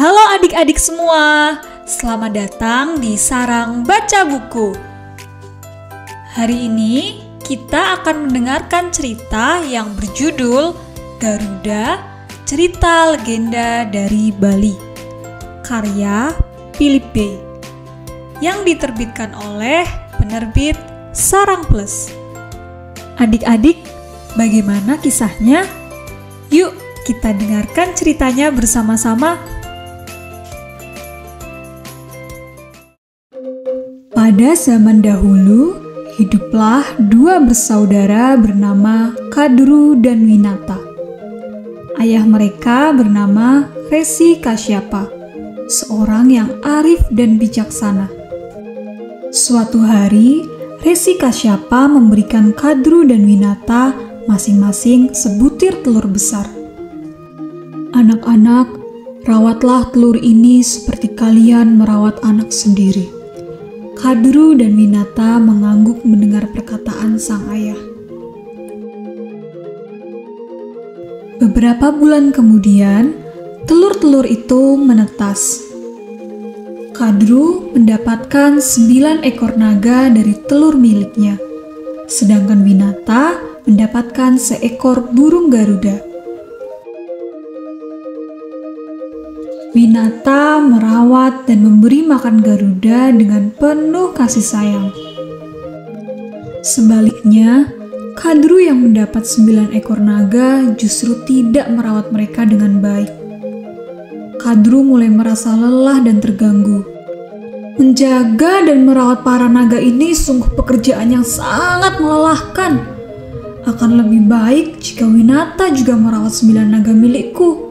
Halo adik-adik semua, selamat datang di Sarang Baca Buku. Hari ini kita akan mendengarkan cerita yang berjudul Garuda, Cerita Legenda dari Bali, karya Philip Bey, yang diterbitkan oleh penerbit Sarang Plus. Adik-adik, bagaimana kisahnya? Yuk kita dengarkan ceritanya bersama-sama. Pada zaman dahulu, hiduplah dua bersaudara bernama Kadru dan Winata. Ayah mereka bernama Resi Kasyapa, seorang yang arif dan bijaksana. Suatu hari, Resi Kasyapa memberikan Kadru dan Winata masing-masing sebutir telur besar. Anak-anak, rawatlah telur ini seperti kalian merawat anak sendiri. Kadru dan Winata mengangguk mendengar perkataan sang ayah. Beberapa bulan kemudian, telur-telur itu menetas. Kadru mendapatkan 9 ekor naga dari telur miliknya, sedangkan Winata mendapatkan seekor burung Garuda. Winata merawat dan memberi makan Garuda dengan penuh kasih sayang. Sebaliknya, Kadru yang mendapat 9 ekor naga justru tidak merawat mereka dengan baik. Kadru mulai merasa lelah dan terganggu. Menjaga dan merawat para naga ini sungguh pekerjaan yang sangat melelahkan. Akan lebih baik jika Winata juga merawat 9 naga milikku,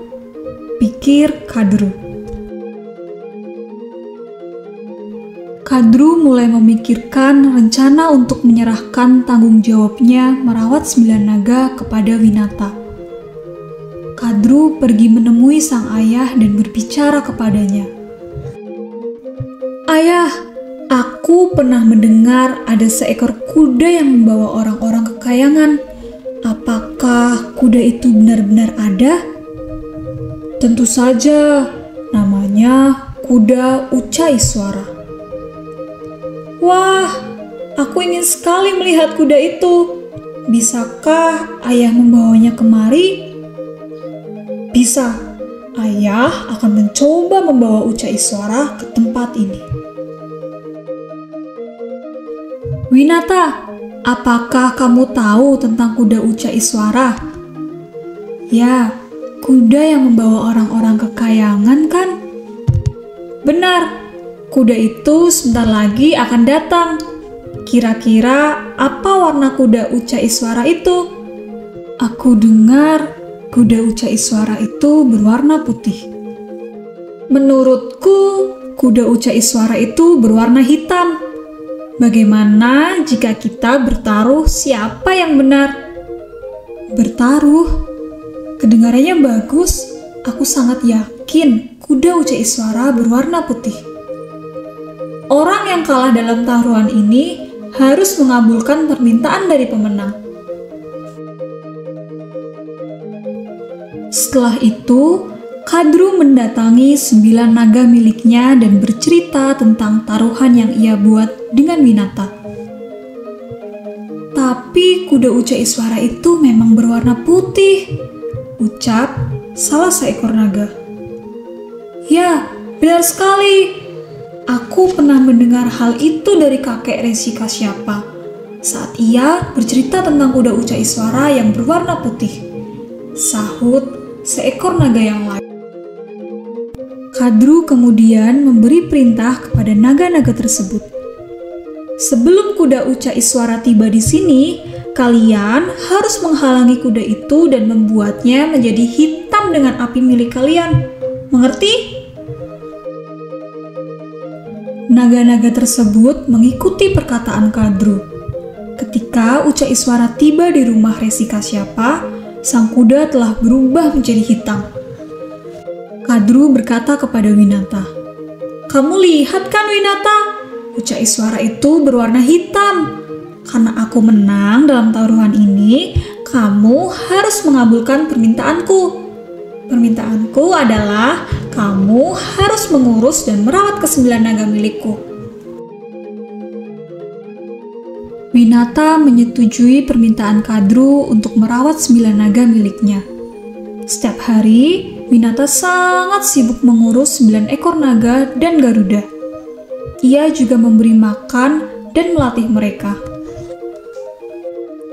pikir Kadru. Kadru mulai memikirkan rencana untuk menyerahkan tanggung jawabnya merawat 9 naga kepada Winata. Kadru pergi menemui sang ayah dan berbicara kepadanya. "Ayah, aku pernah mendengar ada seekor kuda yang membawa orang-orang ke kayangan. Apakah kuda itu benar-benar ada?" "Tentu saja, namanya kuda Ucaiswara." "Wah, aku ingin sekali melihat kuda itu. Bisakah ayah membawanya kemari?" "Bisa, ayah akan mencoba membawa Ucaiswara ke tempat ini." "Winata, apakah kamu tahu tentang kuda Ucaiswara?" "Ya, kuda yang membawa orang-orang ke kayangan kan?" "Benar, kuda itu sebentar lagi akan datang. Kira-kira apa warna kuda Ucaiswara itu?" "Aku dengar kuda Ucaiswara itu berwarna putih." "Menurutku, kuda Ucaiswara itu berwarna hitam. Bagaimana jika kita bertaruh siapa yang benar?" "Bertaruh? Kedengarannya bagus. Aku sangat yakin kuda Ucaiswara berwarna putih." "Orang yang kalah dalam taruhan ini harus mengabulkan permintaan dari pemenang." Setelah itu, Kadru mendatangi 9 naga miliknya dan bercerita tentang taruhan yang ia buat dengan Winata. "Tapi kuda Ucaiswara itu memang berwarna putih," ucap salah seekor naga. "Ya, benar sekali. Aku pernah mendengar hal itu dari kakek Resi Kasyapa saat ia bercerita tentang kuda Ucaiswara yang berwarna putih," sahut seekor naga yang lain. Kadru kemudian memberi perintah kepada naga-naga tersebut. "Sebelum kuda Ucaiswara tiba di sini, kalian harus menghalangi kuda itu dan membuatnya menjadi hitam dengan api milik kalian. Mengerti?" Naga-naga tersebut mengikuti perkataan Kadru. Ketika Ucaiswara tiba di rumah Resi Kasyapa, sang kuda telah berubah menjadi hitam. Kadru berkata kepada Winata, "Kamu lihat kan Winata, Ucaiswara itu berwarna hitam. Karena aku menang dalam taruhan ini, kamu harus mengabulkan permintaanku." Permintaanku adalah kamu harus mengurus dan merawat ke-9 naga milikku. Winata menyetujui permintaan Kadru untuk merawat 9 naga miliknya. Setiap hari, Winata sangat sibuk mengurus 9 ekor naga dan Garuda. Ia juga memberi makan dan melatih mereka.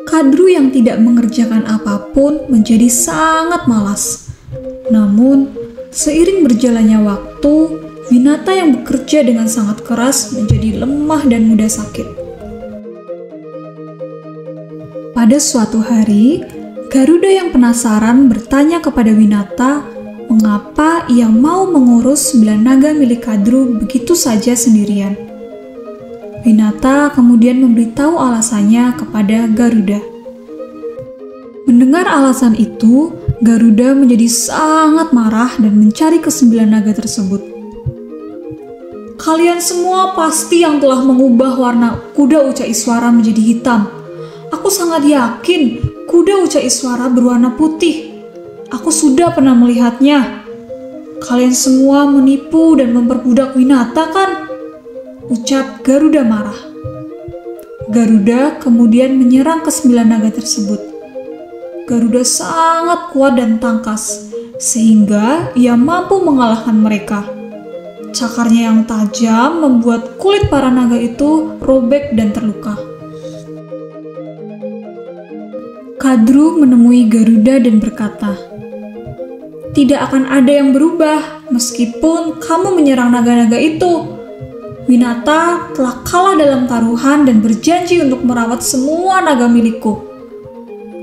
Kadru yang tidak mengerjakan apapun menjadi sangat malas. Namun, seiring berjalannya waktu, Winata yang bekerja dengan sangat keras menjadi lemah dan mudah sakit. Pada suatu hari, Garuda yang penasaran bertanya kepada Winata mengapa ia mau mengurus 9 naga milik Kadru begitu saja sendirian. Winata kemudian memberitahu alasannya kepada Garuda. Mendengar alasan itu, Garuda menjadi sangat marah dan mencari ke-9 naga tersebut. Kalian semua pasti yang telah mengubah warna kuda Ucaiswara menjadi hitam. Aku sangat yakin kuda Ucaiswara berwarna putih. Aku sudah pernah melihatnya. Kalian semua menipu dan memperbudak Winata kan? Ucap Garuda marah. Garuda kemudian menyerang ke-9 naga tersebut. Garuda sangat kuat dan tangkas, sehingga ia mampu mengalahkan mereka. Cakarnya yang tajam membuat kulit para naga itu robek dan terluka. Kadru menemui Garuda dan berkata, "Tidak akan ada yang berubah meskipun kamu menyerang naga-naga itu. Winata telah kalah dalam taruhan dan berjanji untuk merawat semua naga milikku.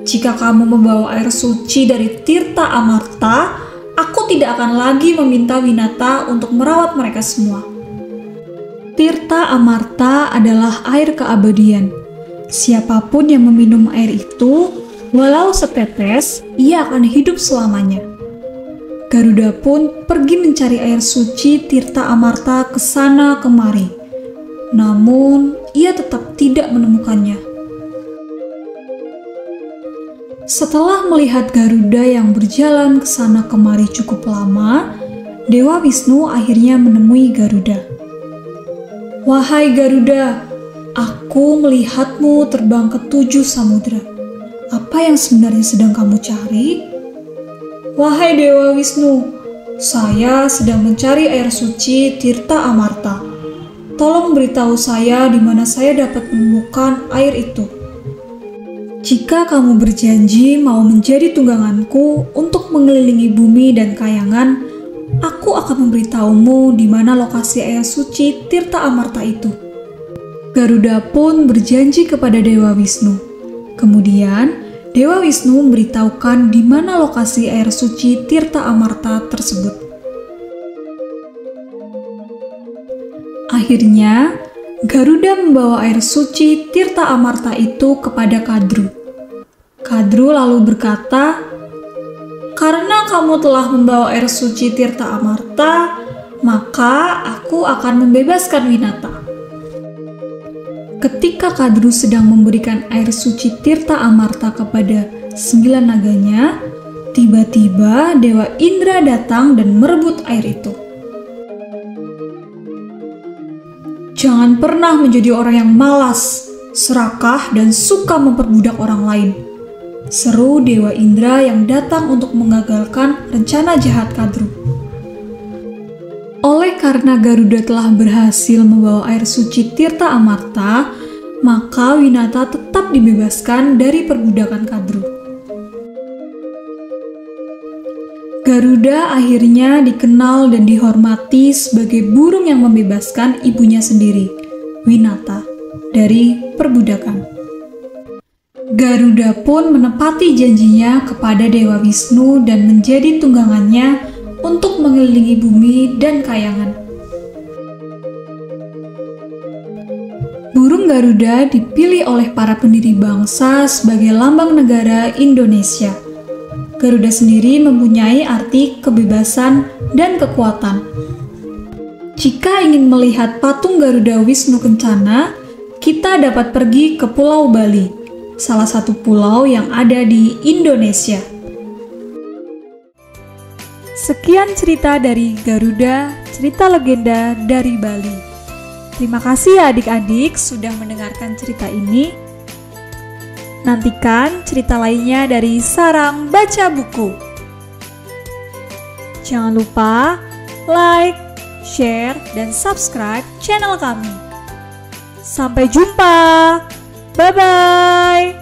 Jika kamu membawa air suci dari Tirta Amarta, aku tidak akan lagi meminta Winata untuk merawat mereka semua." Tirta Amarta adalah air keabadian. Siapapun yang meminum air itu, walau setetes, ia akan hidup selamanya. Garuda pun pergi mencari air suci Tirta Amarta ke sana kemari. Namun, ia tetap tidak menemukannya. Setelah melihat Garuda yang berjalan ke sana kemari cukup lama, Dewa Wisnu akhirnya menemui Garuda. "Wahai Garuda, aku melihatmu terbang ke 7 samudra. Apa yang sebenarnya sedang kamu cari?" "Wahai Dewa Wisnu, saya sedang mencari air suci Tirta Amarta. Tolong beritahu saya di mana saya dapat menemukan air itu." "Jika kamu berjanji mau menjadi tungganganku untuk mengelilingi bumi dan kayangan, aku akan memberitahumu di mana lokasi air suci Tirta Amarta itu." Garuda pun berjanji kepada Dewa Wisnu. Kemudian, Dewa Wisnu memberitahukan di mana lokasi air suci Tirta Amarta tersebut. Akhirnya, Garuda membawa air suci Tirta Amarta itu kepada Kadru. Kadru lalu berkata, "Karena kamu telah membawa air suci Tirta Amarta, maka aku akan membebaskan Winata." Ketika Kadru sedang memberikan air suci Tirta Amarta kepada 9 naganya, tiba-tiba Dewa Indra datang dan merebut air itu. "Jangan pernah menjadi orang yang malas, serakah, dan suka memperbudak orang lain," seru Dewa Indra yang datang untuk mengagalkan rencana jahat Kadru. Oleh karena Garuda telah berhasil membawa air suci Tirta Amarta, maka Winata tetap dibebaskan dari perbudakan Kadru. Garuda akhirnya dikenal dan dihormati sebagai burung yang membebaskan ibunya sendiri, Winata, dari perbudakan. Garuda pun menepati janjinya kepada Dewa Wisnu dan menjadi tunggangannya untuk mengelilingi bumi dan kayangan. Burung Garuda dipilih oleh para pendiri bangsa sebagai lambang negara Indonesia. Garuda sendiri mempunyai arti kebebasan dan kekuatan. Jika ingin melihat patung Garuda Wisnu Kencana, kita dapat pergi ke Pulau Bali, salah satu pulau yang ada di Indonesia. Sekian cerita dari Garuda, cerita legenda dari Bali. Terima kasih ya adik-adik sudah mendengarkan cerita ini. Nantikan cerita lainnya dari Sarang Baca Buku. Jangan lupa like, share, dan subscribe channel kami. Sampai jumpa. Bye-bye.